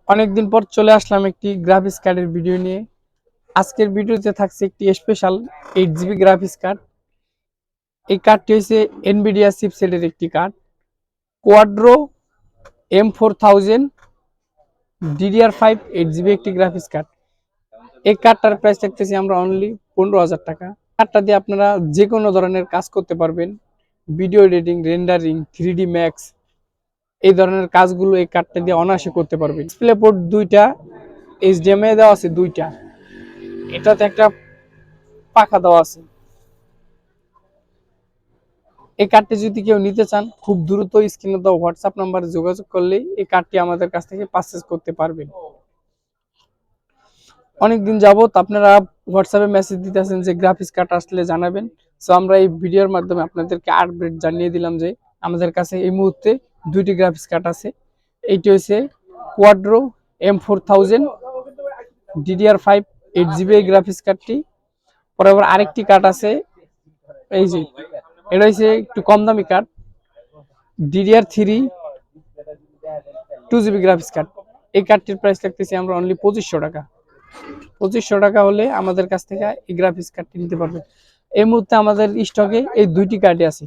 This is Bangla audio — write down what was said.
অনেকদিন পর চলে আসলাম একটি গ্রাফিক্স কার্ডের ভিডিও নিয়ে। আজকের ভিডিওতে থাকছে একটি স্পেশাল 8 জিবি গ্রাফিক্স কার্ড। এই কার্ডটি হচ্ছে এনভিডিয়া চিপসেটের একটি কার্ড, কোয়াড্রো M4000 DDR5 8 জিবি একটি গ্রাফিক্স কার্ড। এই কার্ডটার প্রাইস রাখতেছি আমরা অনলি 15,000 টাকা। কার্ডটা দিয়ে আপনারা যে কোনো ধরনের কাজ করতে পারবেন, video editing, rendering, 3D max, এই ধরনের কাজগুলো এই কার্ডটা দিয়ে অনায়াসে করতে পারবেন। ডিসপ্লে পোর্ট দুইটা, HDMI দেওয়া আছে দুইটা, এটাতে একটা পাখা দেওয়া আছে। এই কার্ডটি যদি কেউ নিতে চান, খুব দ্রুত স্ক্রিনে দেওয়া হোয়াটসঅ্যাপ নাম্বারে যোগাযোগ করলেই এই কার্ডটি আমাদের কাছ থেকে পারচেজ করতে পারবেন। অনেকদিন যাবত আপনারা হোয়াটসঅ্যাপে মেসেজ দিতেছেন যে গ্রাফিক্স কার্ড আসলে জানাবেন। সো আমরা এই ভিডিওর মাধ্যমে আপনাদেরকে আপডেট জানিয়ে দিলাম যে আমাদের কাছে এই মুহূর্তে দুইটি গ্রাফিক্স কার্ড আছে। এইটি হচ্ছে কোয়াড্রো M4000 DDR5 8 জিবি এই গ্রাফিক্স কার্ডটি। পরে আবার আরেকটি কার্ড আছে, এই যে এটা হচ্ছে একটু কম দামি card, DDR3 2 GB graphics card. এই কার্ডটির প্রাইস রাখতেছি আমরা অনলি 2500 টাকা। 2500 টাকা হলে আমাদের কাছ থেকে এই গ্রাফিক্স কার্ডটি নিতে পারবেন। এই মুহূর্তে আমাদের স্টকে এই দুইটি কার্ডই আছে।